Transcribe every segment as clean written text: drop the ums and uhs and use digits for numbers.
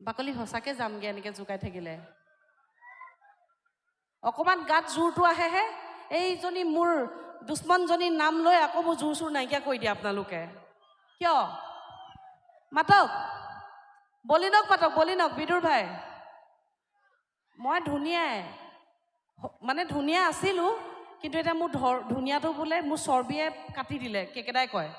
বাকলি সঁচাকৈ যামগৈ এনেকৈ জোকাই থাকিলে অকণমান গাত জোৰটো আহেহে এইজনী মোৰ দুশ্মনজনীৰ নাম লৈ আকৌ মোৰ জোৰ চোৰ নাইকিয়া কৰি দিয়ে আপোনালোকে কিয় মাতক বলিনক মাতক বলিনক বিদুৰ ভাই মই ধুনীয়াই মানে ধুনীয়া আছিলোঁ কিন্তু এতিয়া মোৰ ধুনীয়াটো বোলে মোৰ চৰ্বিয়ে কাটি দিলে কেকেদাই কয়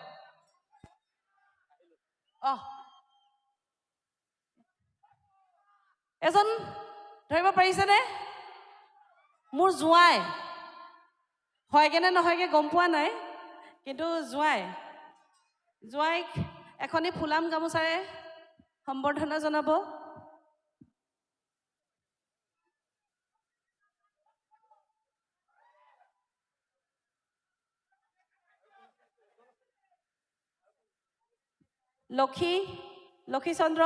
এজন ধৰিব পাৰিছেনে মোৰ জোঁৱাই হয়গৈনে নহয়গৈ গম পোৱা নাই কিন্তু জোঁৱাইক এখনি ফুলাম গামোচাৰে সম্বৰ্ধনা জনাব লক্ষীচন্দ্ৰ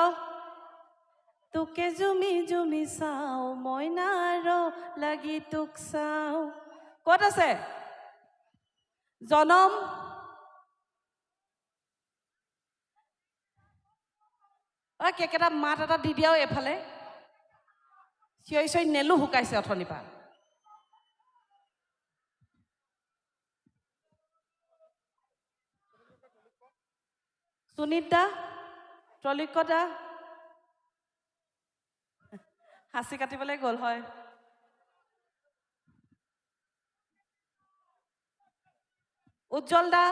তোকে জুমি জুমি চাওঁ মইনাৰ লাগি তোক চাওঁ ক'ত আছে জনম কেকেটা মাত এটা দি দিয়াও এফালে চিঞৰি চিঞৰি নেলো শুকাইছে অথনিৰ পৰা সুনীত দা ত্ৰৈলোক্য দা হাঁচি কাটিবলৈ গ'ল হয় উজ্জ্বল দা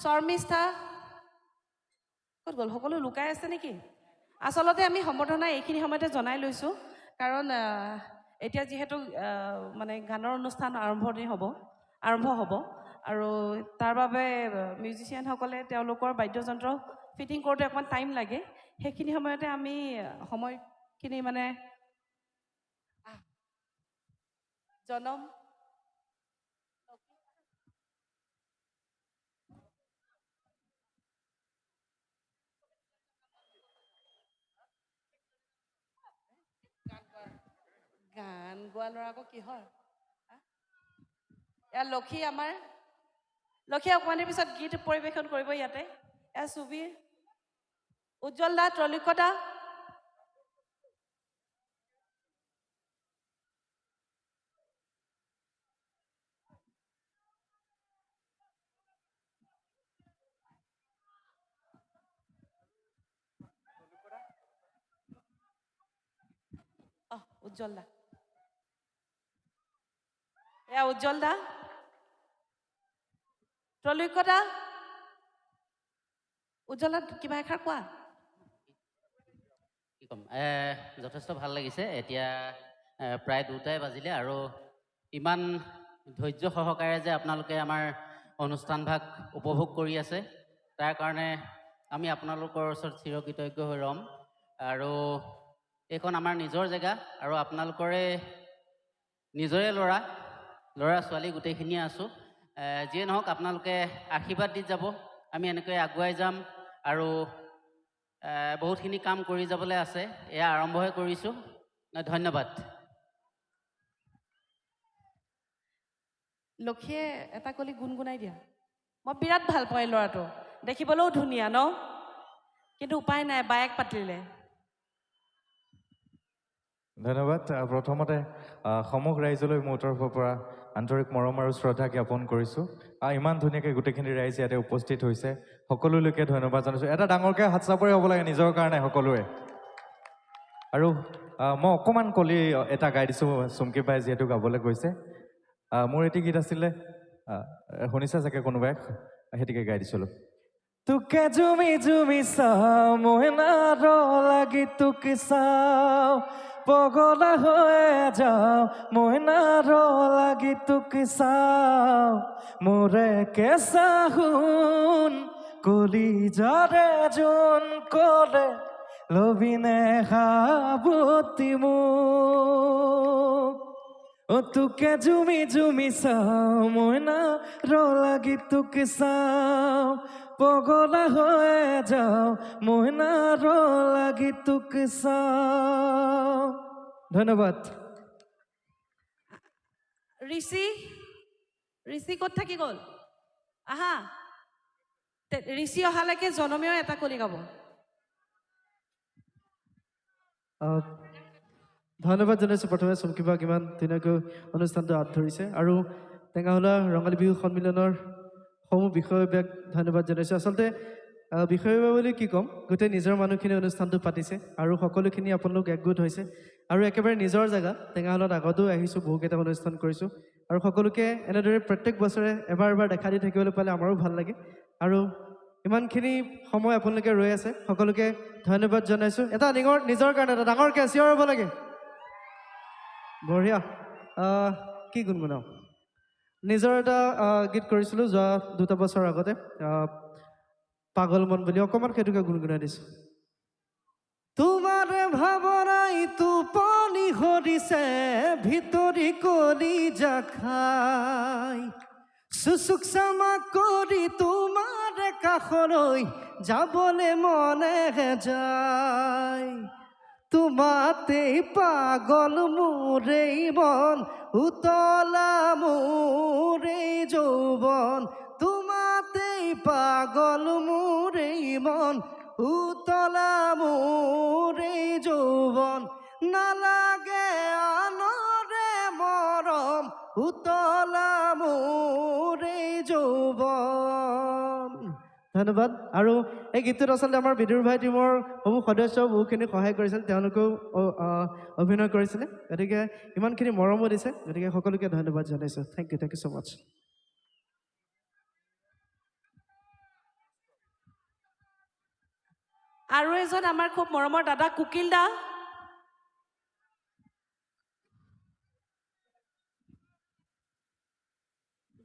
শৰ্মিষ্ঠা ক'ত গ'ল সকলো লুকাই আছে নেকি আচলতে আমি সম্বৰ্ধনা এইখিনি সময়তে জনাই লৈছোঁ কাৰণ এতিয়া যিহেতু মানে গানৰ অনুষ্ঠান আৰম্ভ হ'ব আৰু তাৰ বাবে মিউজিচিয়ানসকলে তেওঁলোকৰ বাদ্যযন্ত্ৰ ফিটিং কৰোঁতে অকণমান টাইম লাগে সেইখিনি সময়তে আমি সময়খিনি মানে জনম গান গোৱা ল'ৰা আকৌ কিহৰ এয়া লক্ষী অকণমানৰ পিছত গীত পৰিৱেশন কৰিব ইয়াতে এয়া সুবীৰ উজ্জ্বল দা ত্ৰৈলোক্য দা উজ্জ্বল দা এয়া উজ্জ্বল দা ত্ৰৈলোক্য দা উজ্জ্বল দা কিবা এষাৰ কোৱা কি ক'ম যথেষ্ট ভাল লাগিছে এতিয়া প্ৰায় 2টাই বাজিলে আৰু ইমান ধৈৰ্য সহকাৰে যে আপোনালোকে আমাৰ অনুষ্ঠানভাগ উপভোগ কৰি আছে তাৰ কাৰণে আমি আপোনালোকৰ ওচৰত চিৰকৃতজ্ঞ হৈ ৰ'ম আৰু এইখন আমাৰ নিজৰ জেগা আৰু আপোনালোকৰে নিজৰে ল'ৰা ছোৱালী গোটেইখিনিয়ে আছোঁ যিয়ে নহওক আপোনালোকে আশীৰ্বাদ দি যাব আমি এনেকৈ আগুৱাই যাম আৰু বহুতখিনি কাম কৰি যাবলৈ আছে এয়া আৰম্ভহে কৰিছোঁ ধন্যবাদ লক্ষীয়ে এটা কলি গুণগুণাই দিয়া মই বিৰাট ভাল পাওঁ এই ল'ৰাটো দেখিবলৈও ধুনীয়া ন কিন্তু উপায় নাই বায়েক পাতিলে ধন্যবাদ প্ৰথমতে সমগ্ৰ ৰাইজলৈ মোৰ তৰফৰ পৰা আন্তৰিক মৰম আৰু শ্ৰদ্ধা জ্ঞাপন কৰিছোঁ ইমান ধুনীয়াকৈ গোটেইখিনি ৰাইজ ইয়াতে উপস্থিত হৈছে সকলোলৈকে ধন্যবাদ জনাইছোঁ এটা ডাঙৰকৈ হাত চাপৰি হ'ব লাগে নিজৰ কাৰণে সকলোৱে আৰু মই অকণমান কলি এটা গাই দিছোঁ চুমকি বাই যিহেতু গাবলৈ গৈছে মোৰ এটি গীত আছিলে শুনিছা চাগে কোনোবাই সেইটিকে গাই দিছিলোঁ তোকে জুমি জুমি চাওঁ মইনাৰ লাগি তোকে চাওঁ পগলা হৈ যাওঁ মইনাৰ লাগি তোকে চাওঁ মোৰে কেঁচা সোণ কলিজাৰে জোন ক'লে লবিনে সাৱতি মোক তোকে জুমি জুমি চাওঁ মইনাৰ লাগি তোকে চাওঁ পগলা হৈ যাওঁ মইনাৰ লাগি তোকে চাওঁ ধন্যবাদ ঋষি ক'ত থাকি গ'ল আহা ঋষি অহালৈকে জনমেও এটা কলি গাব আহ, ধন্যবাদ জনাইছোঁ প্ৰথমে চুমকিবাক ইমান ধুনীয়াকৈ অনুষ্ঠানটো হাত ধৰিছে আৰু টেঙাহোলা ৰঙালী বিহু সন্মিলনৰ সমূহ বিষয়বাক ধন্যবাদ জনাইছোঁ আচলতে বিষয়বাব বুলি কি ক'ম গোটেই নিজৰ মানুহখিনি অনুষ্ঠানটো পাতিছে আৰু সকলোখিনি আপোনালোক একগোট হৈছে আৰু একেবাৰে নিজৰ জেগা টেঙাহোলাত আগতেও আহিছোঁ বহুকেইটা অনুষ্ঠান কৰিছোঁ আৰু সকলোকে এনেদৰে প্ৰত্যেক বছৰে এবাৰ এবাৰ দেখা দি থাকিবলৈ পালে আমাৰো ভাল লাগে আৰু ইমানখিনি সময় আপোনালোকে ৰৈ আছে সকলোকে ধন্যবাদ জনাইছোঁ এটা নিজৰ কাৰণে এটা ডাঙৰকৈ চিঞৰ হ'ব লাগে বঢ়িয়া কি গুণগুণাওঁ নিজৰ এটা গীত কৰিছিলোঁ যোৱা 2 বছৰ আগতে পাগল মন বুলি অকণমান সেইটোকে গুণগুণাই দিছোঁ তোমাৰ ভাৱনাই টোপনি সৰিছে ভিতৰি কলি জাখাই চুচুক চামাক কৰি তোমাৰ কাষলৈ যাবলৈ মনেহে যায় তোমাতেই পাগল মোৰেই মন উতলা মোৰেই যৌৱন তোমাতেই পাগল মোৰেই মন উতলা মোৰেই যৌৱন নালাগে আনৰে মৰম উতলা মোৰেই যৌৱন ধন্যবাদ আৰু এই গীতটোত আচলতে আমাৰ বিদুৰ ভাই টিমৰ সমূহ সদস্য বহুখিনি সহায় কৰিছিল তেওঁলোকেও অভিনয় কৰিছিলে গতিকে ইমানখিনি মৰমো দিছে গতিকে সকলোকে ধন্যবাদ জনাইছোঁ থেংক ইউ ছ' মাছ আৰু এজন আমাৰ খুব মৰমৰ দাদা কুকিল দা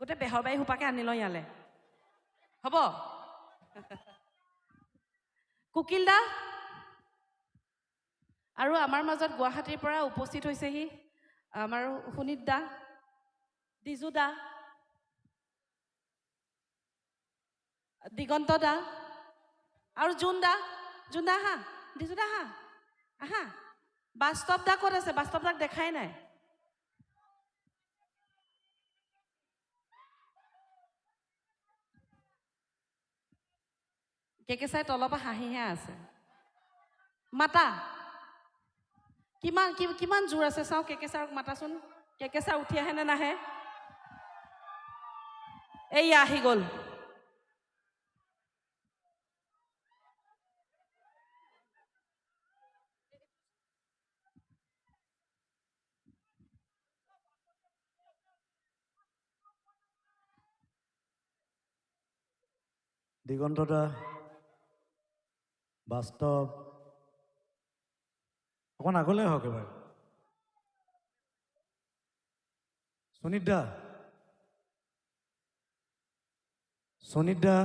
গোটেই বেহৰবাৰী সোপাকে আনি লওঁ ইয়ালৈ হ'ব কুকিল দা আৰু আমাৰ মাজত গুৱাহাটীৰ পৰা উপস্থিত হৈছেহি আমাৰ সুনীত দা দিজু দা দিগন্ত দা আৰু জোন দা আহা দিজু দা আহা বাস্তৱ দা ক'ত আছে বাস্তৱ দাক দেখাই নাই কেকেচাই তলৰ পৰা হাঁহিহে আছে মাতা কিমান জোৰ আছে চাওঁ কেকেচাৰক মাতাচোন কেকেচাৰ উঠি আহে নে নাহে এইয়া আহি গ'ল দিগন্তদা বাস্তৱ অকণ আগলৈ হওক এবাৰ সুনীত দা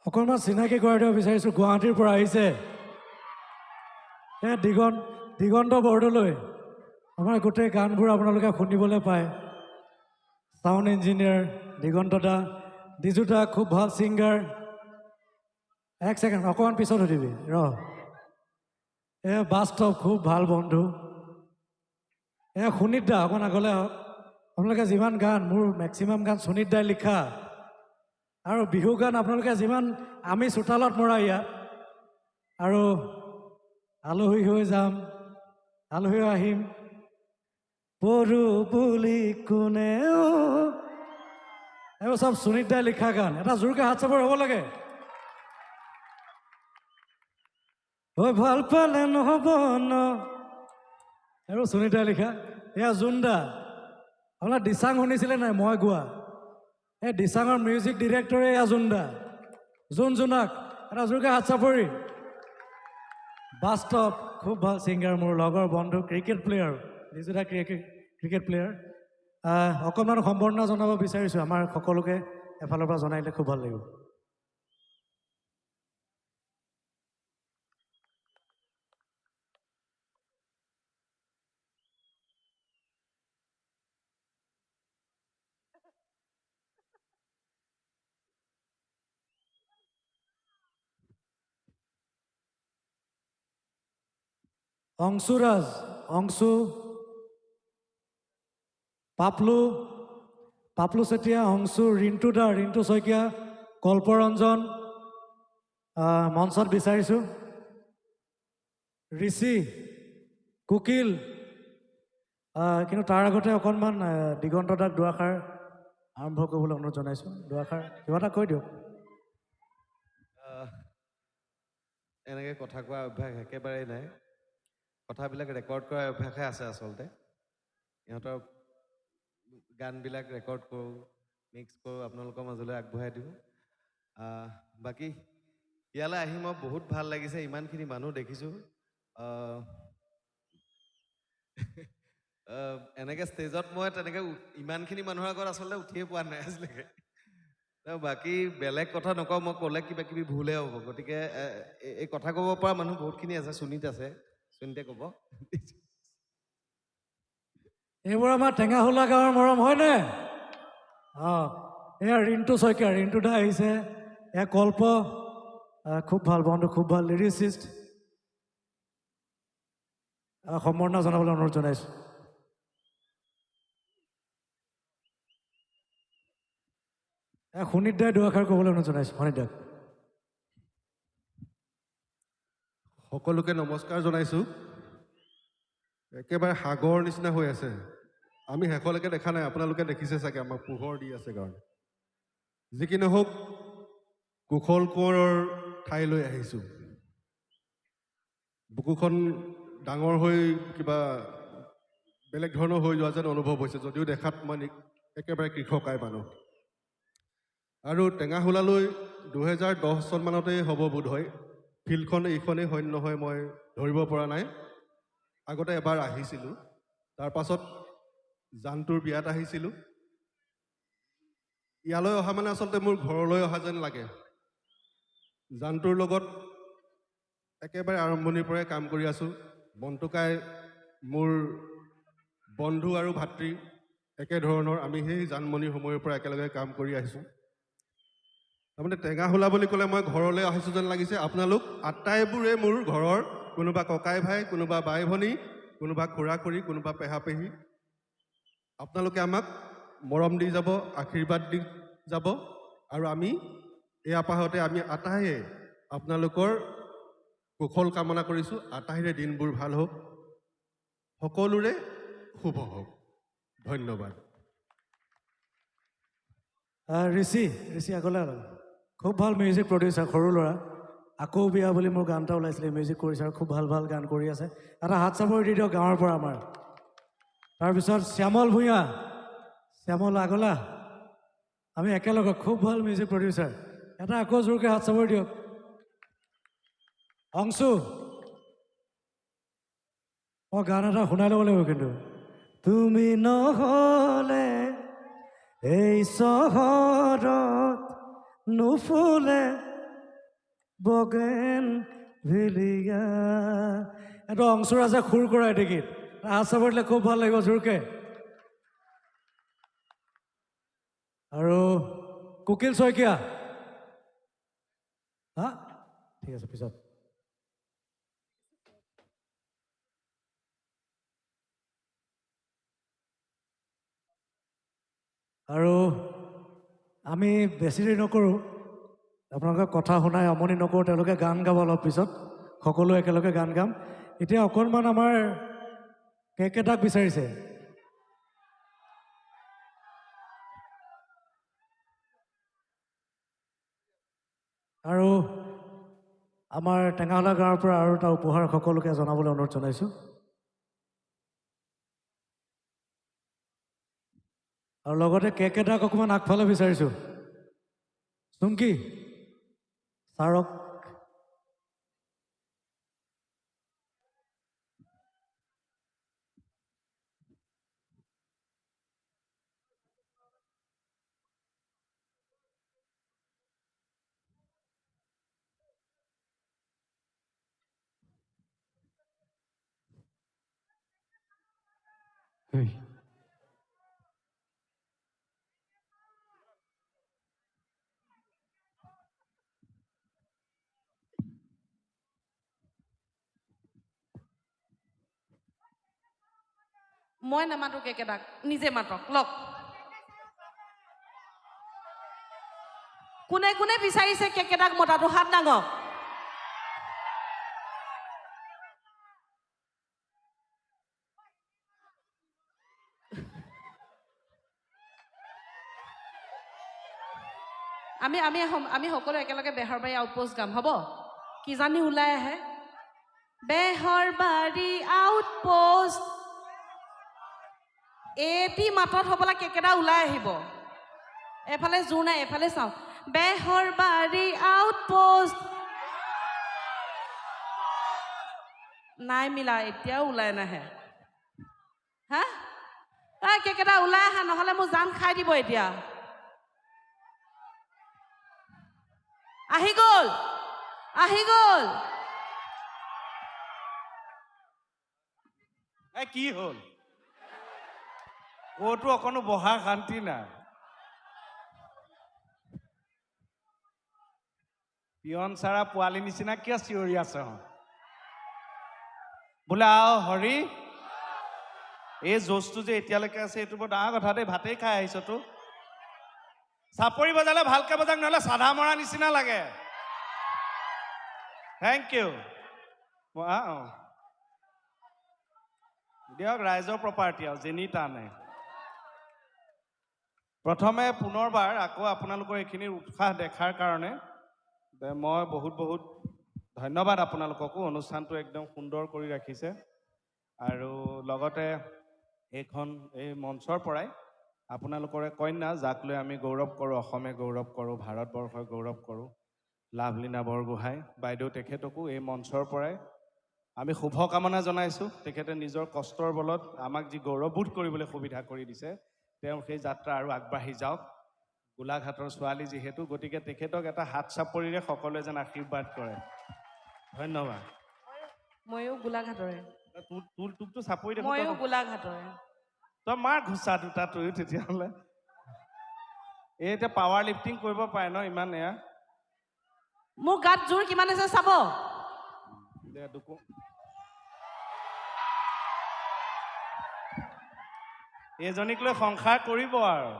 অকণমান চিনাকি কৰাই দিব বিচাৰিছোঁ গুৱাহাটীৰ পৰা আহিছে দিগন্ত বৰদলৈ আমাৰ গোটেই গানবোৰ আপোনালোকে শুনিবলৈ পায় সাউণ্ড ইঞ্জিনিয়াৰ দিগন্ত দা দিজু দা খুব ভাল ছিংগাৰ এক ছেকেণ্ড অকণমান পিছত সুধিবি বাস্তৱ খুব ভাল বন্ধু সুনীত দা অকণ আগলৈ হওক আপোনালোকে যিমান গান মোৰ মেক্সিমাম গান সুনীত দাই লিখা আৰু বিহু গান আপোনালোকে যিমান আমি চোতালত মৰা ইয়াত আৰু আলহী হৈ যাম আলহী আহিম পৰু বুলি কোনেও এইবোৰ চব সুনীত দাই লিখা গান এটা জোৰকৈ হাত চাপৰ হ'ব লাগে ভাল পালে নহ'ব ন এইবোৰ সুনীত দাই লিখা এয়া জোন দা আপোনাৰ দিচাং শুনিছিলে নাই মই গোৱা এই দিচাঙৰ মিউজিক ডিৰেক্টৰে এয়া জোন দা জোনাক এটা জোৰকৈ হাত চাপৰি বাস্তৱ খুব ভাল ছিংগাৰ মোৰ লগৰ বন্ধু ক্ৰিকেট প্লেয়াৰ নিজুদা ক্ৰিকেট প্লেয়াৰ অকণমান সম্বৰ্ধনা জনাব বিচাৰিছোঁ আমাৰ সকলোকে এফালৰ পৰা জনাই দিলে খুব ভাল লাগিব অংশু পাপলু পাপলু চেতিয়া, অংশু, ৰিণ্টু দা, ৰিণ্টু শইকীয়া, কল্পৰঞ্জন মঞ্চত বিচাৰিছোঁ। ঋষি, কুকিল, কিন্তু তাৰ আগতে অকণমান দিগন্ত দাক দুআষাৰ আৰম্ভ কৰিবলৈ অনুৰোধ জনাইছোঁ। দুআষাৰ কিবা এটা কৈ দিয়ক। এনেকৈ কথা কোৱা অভ্যাস একেবাৰেই নাই। কথাবিলাক ৰেকৰ্ড কৰা অভ্যাসহে আছে আচলতে। ইহঁতৰ গানবিলাক ৰেকৰ্ড কৰোঁ, মিক্স কৰোঁ, আপোনালোকৰ মাজলৈ আগবঢ়াই দিওঁ। বাকী ইয়ালৈ আহি মই বহুত ভাল লাগিছে, ইমানখিনি মানুহ দেখিছোঁ। এনেকৈ ষ্টেজত মই তেনেকৈ ইমানখিনি মানুহৰ আগত আচলতে উঠিয়ে পোৱা নাই আজিলৈকে। বাকী বেলেগ কথা নকওঁ, মই ক'লে কিবা কিবি ভুলহে হ'ব। গতিকে এই কথা ক'ব পৰা মানুহ বহুতখিনি আছে। সুনীত আছে, সুনীতে ক'ব। এইবোৰ আমাৰ টেঙাহোলা গাঁৱৰ মৰম হয়নে? এয়া ৰিণ্টু শইকীয়া, ৰিণ্টু দা আহিছে। এয়া কল্প, খুব ভাল বন্ধু, খুব ভাল লিৰিচিষ্ট। সম্বৰ্ধনা জনাবলৈ অনুৰোধ জনাইছোঁ। সুনীত দাই দুআষাৰ ক'বলৈ অনুৰোধ জনাইছোঁ। সুনীত দাক। সকলোকে নমস্কাৰ জনাইছোঁ। একেবাৰে সাগৰ নিচিনা হৈ আছে। আমি শেষলৈকে দেখা নাই, আপোনালোকে দেখিছে চাগে, আমাক পোহৰ দি আছে কাৰণে। যি কি নহওক, কুশল কোঁৱৰৰ ঠাইলৈ আহিছোঁ। বুকুখন ডাঙৰ হৈ কিবা বেলেগ ধৰণৰ হৈ যোৱা যেন অনুভৱ হৈছে, যদিও দেখাত মই একেবাৰে কৃষকাই মানুহ। আৰু টেঙাহোলালৈ 2010 চনমানতেই হ'ব বোধ হয়। ফিল্ডখন এইখনেই হয় নহয় মই ধৰিব পৰা নাই। আগতে এবাৰ আহিছিলোঁ, তাৰপাছত জানটোৰ বিয়াত আহিছিলোঁ। ইয়ালৈ অহা মানে আচলতে মোৰ ঘৰলৈ অহা যেন লাগে। জানটোৰ লগত একেবাৰে আৰম্ভণিৰ পৰাই কাম কৰি আছোঁ। বন্তুকাই মোৰ বন্ধু আৰু ভাতৃ একেধৰণৰ। আমি সেই জানমণিৰ সময়ৰ পৰা একেলগে কাম কৰি আহিছোঁ। তাৰমানে টেঙাহোলা বুলি ক'লে মই ঘৰলৈ আহিছোঁ যেন লাগিছে। আপোনালোক আটাইবোৰে মোৰ ঘৰৰ, কোনোবা ককাই ভাই, কোনোবা বাই ভনী, কোনোবা খুৰা খুৰী, কোনোবা পেহা পেহী। আপোনালোকে আমাক মৰম দি যাব, আশীৰ্বাদ দি যাব। আৰু আমি এই আপাহতে আমি আটাইয়ে আপোনালোকৰ কুশল কামনা কৰিছোঁ। আটাইৰে দিনবোৰ ভাল হওক, সকলোৰে শুভ হওক। ধন্যবাদ। ঋষি আগলৈ অলপ। খুব ভাল মিউজিক প্ৰডিউচাৰ, সৰু ল'ৰা। আকৌ বিয়া বুলি মোৰ গান এটা ওলাইছিলে, মিউজিক কৰিছে আৰু খুব ভাল ভাল গান কৰি আছে। এটা হাত চাপৰি দি দিয়ক গাঁৱৰ পৰা আমাৰ। তাৰপিছত শ্যামল ভূঞা, শ্যামল আগলা, আমি একেলগে খুব ভাল মিউজিক প্ৰডিউচাৰ। এটা আকৌ জোৰকৈ হাত চাপৰি দিয়ক। অংশু, মই গান এটা শুনাই ল'ব লাগিব কিন্তু। তুমি নহ'লে এই চহৰত নুফুলে বগেন ভিলিয়া। এইটো অংশুৰাজে সুৰ কৰাই দেখি হাত চাপৰি দিলে খুব ভাল লাগিব জোৰকৈ। আৰু কুকিল শইকীয়া, হা ঠিক আছে পিছত। আৰু আমি বেছি দেৰি নকৰোঁ, আপোনালোকে কথা শুনাই আমনি নকৰোঁ। তেওঁলোকে গান গাব অলপ পিছত, সকলো একেলগে গান গাম। এতিয়া অকণমান আমাৰ কেক এটাক বিচাৰিছে। আৰু আমাৰ টেঙাহোলা গাঁৱৰ পৰা আৰু এটা উপহাৰ সকলোকে জনাবলৈ অনুৰোধ জনাইছোঁ। আৰু লগতে কেক এটাক অকণমান আগফালে বিচাৰিছোঁ। চুমকি ছাৰক। মই নামাতো কেকেটাক, নিজে মাতক লওক। কোনে কোনে বিচাৰিছে কেকেটাক মতাটো হাত দাঙক আমি সকলো একেলগে বেহৰবাৰী আউটপোষ্ট গাম হ'ব কিজানি ওলাই আহে বেহৰবাৰী আউটপোষ্ট এটি মাতত হ'বলা কেকেটা ওলাই আহিব এফালে জোৰ নাই এফালে চাওঁ বেহৰবাৰী আউটপোষ্ট নাই মিলা এতিয়াও ওলাই নাহে হা কেকেটা ওলাই আহা নহ'লে মোৰ জান খাই দিব এতিয়া আহি গ'ল কি হ'ল ক'তো অকণো বহাৰ শান্তি নাই পিয়ন চাৰা পোৱালি নিচিনা কিয় চিঞৰি আছে বোলে আও হৰি এই জোচটো যে এতিয়ালৈকে আছে এইটো বৰ ডাঙৰ কথা দেই ভাতেই খাই আহিছ তো চাপৰি বজালে ভালকে বজাক নহ'লে চাধা মৰা নিচিনা লাগে থেংক ইউ দিয়ক ৰাইজৰ প্ৰপাৰ্টি আৰু যেনি টানে প্ৰথমে পুনৰবাৰ আকৌ আপোনালোকৰ এইখিনিৰ উৎসাহ দেখাৰ কাৰণে মই বহুত বহুত ধন্যবাদ আপোনালোককো অনুষ্ঠানটো একদম সুন্দৰ কৰি ৰাখিছে আৰু লগতে এই মঞ্চৰ পৰাই আপোনালোকৰে কন্যা যাক লৈ আমি গৌৰৱ কৰোঁ অসমে গৌৰৱ কৰোঁ ভাৰতবৰ্ষই গৌৰৱ কৰোঁ লাভলীনা বৰগোহাঁই বাইদেউ তেখেতকো এই মঞ্চৰ পৰাই আমি শুভকামনা জনাইছোঁ তেখেতে নিজৰ কষ্টৰ বলত আমাক যি গৌৰৱবোধ কৰিবলৈ সুবিধা কৰি দিছে তেওঁ সেই যাত্ৰা আৰু আগবাঢ়ি যাওক গোলাঘাটৰ ছোৱালী যিহেতু গতিকে তেখেতক এটা হাত চাপৰিৰে সকলোৱে যেন আশীৰ্বাদ কৰে ধন্যবাদ ময়ো গোলাঘাটৰে তোকতো চাপৰি দেখোঁ ময়ো গোলাঘাটৰে তই মাৰ ঘোচা দুটা তয়ো তেতিয়াহ'লে এই এতিয়া পাৱাৰ লিফটিং কৰিব পাৰে ন ইমান এয়া মোৰ গাত জোৰ কিমান আছে চাব এইজনীক লৈ সংসাৰ কৰিব আৰু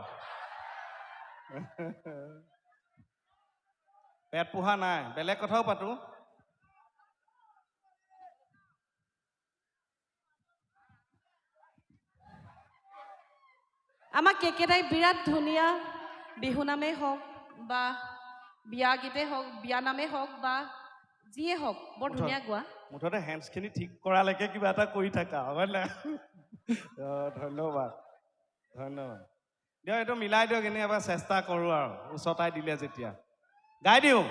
পেট পোহা নাই বেলেগ কথাও পাতো আমাক কেকেটাই বিৰাট ধুনীয়া বিহু নামেই হওক বা বিয়া গীতেই হওক বিয়া নামেই হওক বা যিয়ে হওক বৰ ধুনীয়া গোৱা মুঠতে হেণ্ডছখিনি ঠিক কৰালৈকে কিবা এটা কৰি থাকা হয় নাই ধন্যবাদ দিয়ক এইটো মিলাই দিয়ক এনেই এবাৰ চেষ্টা কৰোঁ আৰু ওচৰতাই দিলে যেতিয়া গাই দিওঁ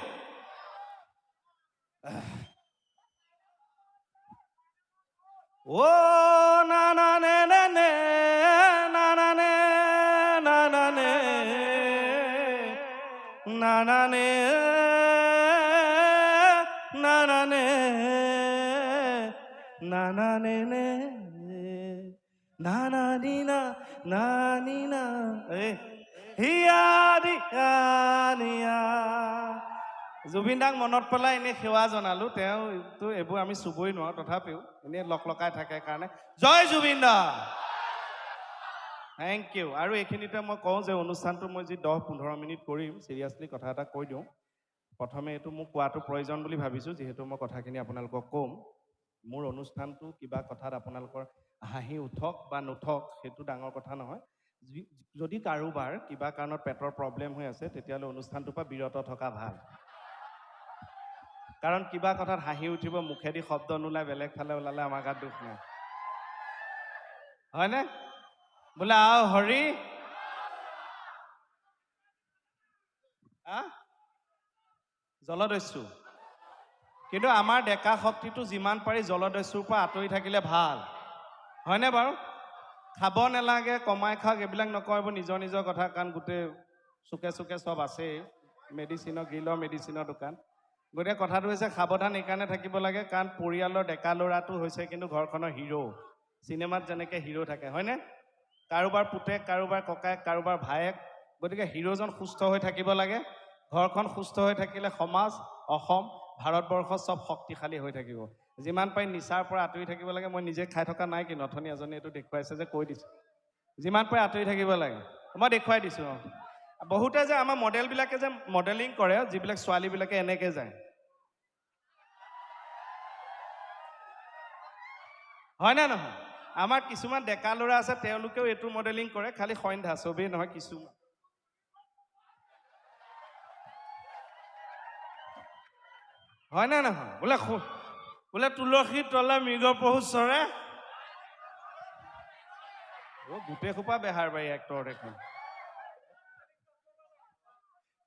অ' না না নে নে নে না না নে না না নে না না নে না না নে না না নে নে না না নি না না নি না হিয়া দিয়া জুবিন দাক মনত পেলাই এনেই সেৱা জনালোঁ তেওঁতো এইবোৰ আমি চুবই নোৱাৰোঁ তথাপিও এনেই লকাই থাকে কাৰণে জয় জুবিন দা থেংক ইউ আৰু এইখিনিতে মই কওঁ যে অনুষ্ঠানটো মই যি 10-15 মিনিট কৰিম চিৰিয়াছলি কথা এটা কৈ দিওঁ প্ৰথমে এইটো মোক কোৱাটো প্ৰয়োজন বুলি ভাবিছোঁ যিহেতু মই কথাখিনি আপোনালোকক ক'ম মোৰ অনুষ্ঠানটো কিবা কথাত আপোনালোকৰ হাঁহি উঠক বা নুঠক সেইটো ডাঙৰ কথা নহয় যদি কাৰোবাৰ কিবা কাৰণত পেটৰ প্ৰব্লেম হৈ আছে তেতিয়াহ'লে অনুষ্ঠানটোৰ পৰা বিৰত থকা ভাল কাৰণ কিবা কথাত হাঁহি উঠিব মুখেদি শব্দ নোলাই বেলেগ ফালে ওলালে আমাৰ গাত দুখ নাই হয়নে বোলে আও হৰি জলদস্যু কিন্তু আমাৰ ডেকা শক্তিটো যিমান পাৰি জলদস্যুৰ পৰা আঁতৰি থাকিলে ভাল হয়নে বাৰু খাব নালাগে কমাই খাওক এইবিলাক নকৰিব নিজৰ নিজৰ কথা কাৰণ গোটেই চুকে চুকে চব আছেই গ্ৰীলৰ মেডিচিনৰ দোকান গতিকে কথাটো হৈছে সাৱধান এইকাৰণে থাকিব লাগে কাৰণ পৰিয়ালৰ ডেকা ল'ৰাটো হৈছে কিন্তু ঘৰখনৰ হিৰো চিনেমাত যেনেকৈ হিৰো থাকে হয়নে কাৰোবাৰ পুতেক কাৰোবাৰ ককায়েক কাৰোবাৰ ভায়েক গতিকে হিৰোজন সুস্থ হৈ থাকিব লাগে ঘৰখন সুস্থ হৈ থাকিলে সমাজ অসম ভাৰতবৰ্ষ চব শক্তিশালী হৈ থাকিব যিমান পাৰি নিচাৰ পৰা আঁতৰি থাকিব লাগে মই নিজে খাই থকা নাই কিন্তু অথনি এজনে এইটো দেখুৱাইছে যে কৈ দিছোঁ যিমান পাৰি আঁতৰি থাকিব লাগে মই দেখুৱাই দিছোঁ বহুতে যে আমাৰ মডেলবিলাকে যে মডেলিং কৰে যিবিলাক ছোৱালীবিলাকে এনেকে যায় হয় না নহয় আমাৰ কিছুমান ডেকা ল'ৰা আছে তেওঁলোকেও এইটো মডেলিং কৰে খালি সন্ধ্যা চবেই নহয় কিছুমান হয় না নহয় বোলে তুলসী তলে মৃগ পহু চৰে গোটেই সোপা বেহাৰ বাৰী এক্টৰ দেখোন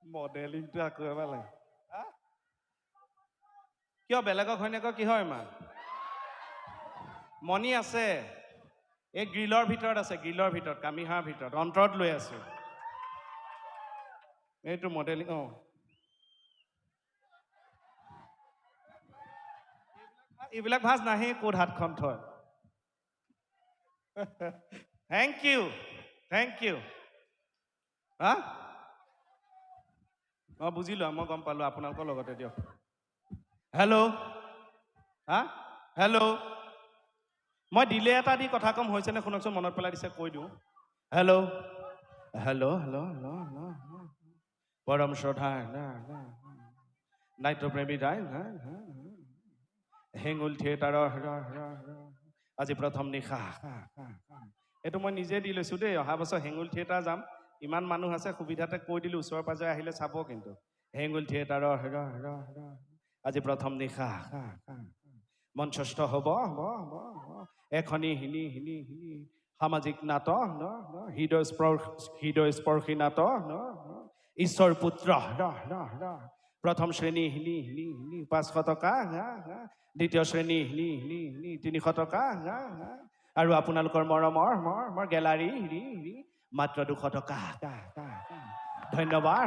মডেলিংটো আকৌ এবাৰ লাগে কিয় বেলেগক ঘৈণীয়েকৰ কিহৰ ইমান মণি আছে এই গ্ৰিলৰ ভিতৰত আছে গ্ৰিলৰ ভিতৰত কামিহাৰ ভিতৰত অন্তৰত লৈ আছো এইটো মডেলিং এইবিলাক ভাজ নাহে ক'ত হাতখন থয় থেংক ইউ হা মই বুজিলো মই গম পালো আপোনালোকৰ লগতে দিয়ক হেল্ল' মই দিলে এটা দি কথা কম হৈছে নে শুনকচোন মনত পেলাই দিছে কৈ দিওঁ হেল্ল' পৰম শ্ৰদ্ধা নাট্যপ্ৰেমী ৰায় হেঙুল থিয়েটাৰৰ আজি প্ৰথম নিশা এইটো মই নিজে দি লৈছো দেই অহা বছৰ হেঙুল থিয়েটাৰ যাম ইমান মানুহ আছে সুবিধাতে কৈ দিলো ওচৰে পাজৰে আহিলে চাব কিন্তু হেঙুল থিয়েটাৰৰ আজি প্ৰথম নিশা মঞ্চস্থ হ'ব এখনি হিনি সামাজিক নাটক হৃদয়স্পৰ্শী নাটক ঈশ্বৰ পুত্ৰ প্ৰথম শ্ৰেণী হিনি 500 টকা দ্বিতীয় শ্ৰেণী হিনি 300 টকা আৰু আপোনালোকৰ মৰমৰ গেলাৰী মাত্ৰ 200 টকা ধন্যবাদ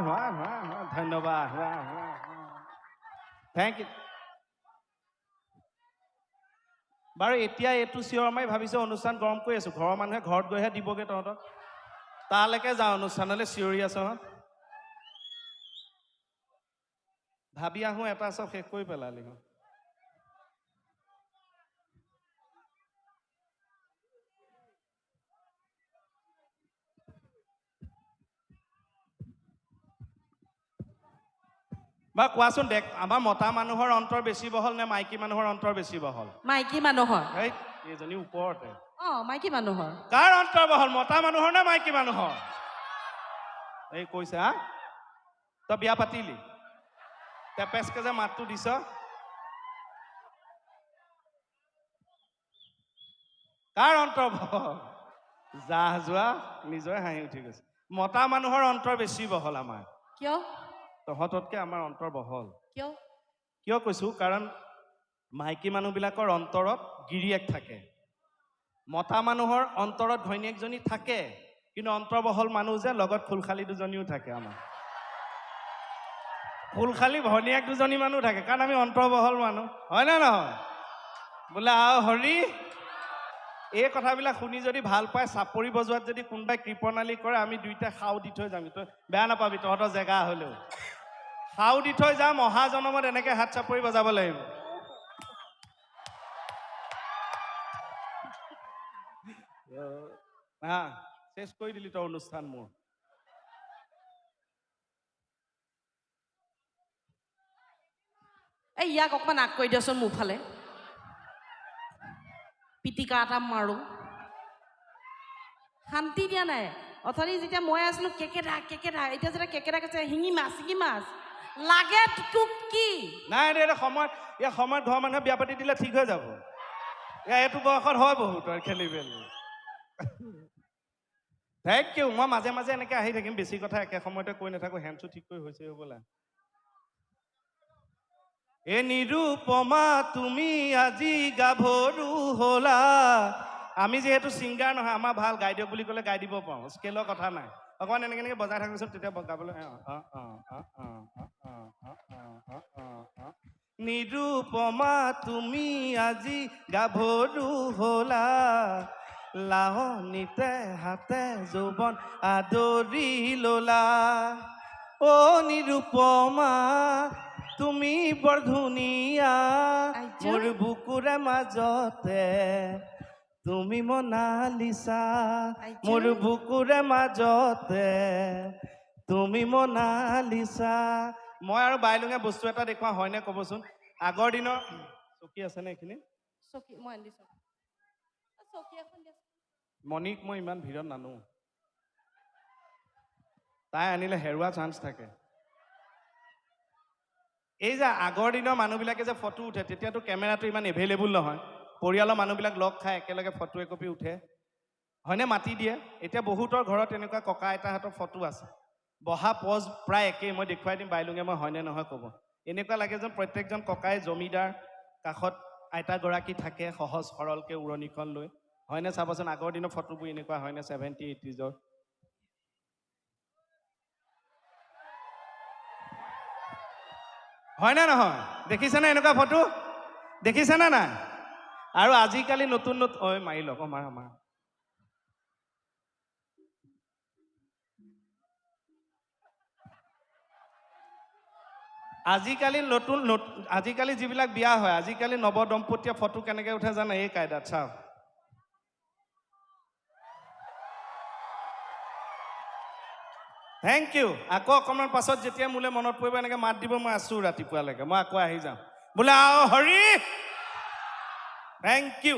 থেংক ইউ বাৰু এতিয়া এইটো চিঞৰ মাৰি ভাবিছো অনুষ্ঠান গৰম কৰি আছো ঘৰৰ মানুহে ঘৰত গৈহে দিবগে তহঁতক তালৈকে যাওঁ অনুষ্ঠানলৈ চিঞৰি আছ ভাবি আহো এটা চব শেষ কৰি পেলালি বা কোৱাচোন দেখ আমাৰ মতা মানুহৰ অন্তৰ বেছি বহল নে মাইকী মানুহৰ অন্তৰ বেছি বহল মাইকী মানুহৰ এইজনী ওপৰতে মাইকী মানুহৰ কাৰ অন্তৰ বহল মতা মানুহৰ নে মাইকী মানুহৰ এই কৈছে হা তই বিয়া পাতিলি টেপেচকে যে মাতটো দিছ কাৰ অন্তৰ বহল যোৱা নিজৰে হাঁহি উঠি গৈছে মতা মানুহৰ অন্তৰ বেছি বহল আমাৰ কিয় তহঁততকে আমাৰ অন্তৰ বহল কিয় কৈছো কাৰণ মাইকী মানুহবিলাকৰ অন্তৰত গিৰিয়েক থাকে মতা মানুহৰ অন্তৰত ঘৈণীয়েকজনী থাকে কিন্তু অন্তৰ বহল মানুহ যে লগত ফুলখালী দুজনীও থাকে আমাৰ ফুলখালী ভনীয়েক দুজনী মানুহ থাকে কাৰণ আমি অন্তৰ বহল মানুহ হয় নে নহয় বোলে আও হৰি এই কথাবিলাক শুনি যদি ভাল পায় চাপৰি বজোৱাত যদি কোনোবাই কৃপণালী কৰে আমি দুইটা খাও দি থৈ যাম তই বেয়া নাপাবি তহঁতৰ জেগা হ'লেও খাও দি থৈ যাম অহা জনমত এনেকে হাত চাপৰি বজাব লাগিব শেষ কৰি দিলি তই অনুষ্ঠান মোৰ ইয়াক অকমান আগ কৰি দিয়চোন মোৰ ফালে পিটিকা এটা মাৰো শান্তি দিয়া নাই অথনি যেতিয়া মই আছিলো কেকেৰা এতিয়া যেতিয়া কেকেৰা কৈছে শিঙি মাছ লাগে তোক কি নাই সময়ত ঘৰৰ মানুহে বিয়া পাতি দিলে ঠিক হৈ যাব এইটো বয়সত হয় বহুত খেলি মেলি থেংক ইউ মই মাজে মাজে এনেকে আহি থাকিম বেছি কথা একে সময়তে কৈ নাথাকো হেমচু ঠিক কৰি হৈছে হ'বলা এ নিৰুপমা তুমি আজি গাভৰু হলা আমি যিহেতু ছিংগাৰ নহয় আমাৰ ভাল গাই দিয়ক বুলি ক'লে গাই দিব পাৰোঁ স্কেলৰ কথা নাই অকণমান এনেকৈ বজাই থাকিবচোন তেতিয়া গাবলৈ নিৰুপমা তুমি আজি গাভৰু হলা লাহনিতে হাতে যৌৱন আদৰি ললা অ নিৰুপমা তুমি বৰ ধুনীয়া মোৰ বুকুৰে মাজতে তুমি মনালিছা মোৰ বুকুৰে মাজতে তুমি মনালিছা। মই আৰু বাইলুঙে বস্তু এটা দেখুৱাওঁ, হয়নে ক'বচোন? আগৰ দিনৰ চকী আছেনে এইখিনি? চকী মই আনি দিছোঁ। চকী এখন দিয়াচোন। মণিক মই ইমান ভিৰত নানো, তাই আনিলে হেৰুৱা চান্স থাকে। এই যে আগৰ দিনৰ মানুহবিলাকে যে ফটো উঠে, তেতিয়াতো কেমেৰাটো ইমান এভেইলেবল নহয়, পৰিয়ালৰ মানুহবিলাক লগ খাই একেলগে ফটো একপি উঠে, হয়নে? মাতি দিয়ে। এতিয়া বহুতৰ ঘৰত এনেকুৱা ককা আইতাহঁতৰ ফটো আছে, বহা পজ প্ৰায় একেই। মই দেখুৱাই দিম বাইলুঙে মই হয়নে নহয় ক'ব। এনেকুৱা লাগে যেন প্ৰত্যেকজন ককাই জমিদাৰ, কাষত আইতাগৰাকী থাকে সহজ সৰলকৈ উৰণিখন লৈ, হয়নে? চাবচোন আগৰ দিনৰ ফটোবোৰ এনেকুৱা, হয়নে? 70, 80s হয়নে নহয়? দেখিছেনে এনেকুৱা ফটো? দেখিছেনে নাই? আৰু আজিকালি নতুন নতুন মাৰি লওক, মাৰা মাৰা। আজিকালি যিবিলাক বিয়া হয়, আজিকালি নৱ দম্পতীয়ে ফটো কেনেকৈ উঠে জানে? এই কায়দাত চাওক। Thank you. আকৌ অকণমান পাছত যেতিয়া মোলৈ মনত পৰিব এনেকৈ মাত দিব, মই আছোঁ ৰাতিপুৱালৈকে, মই আকৌ আহি যাম বোলে আও হৰি। Thank U.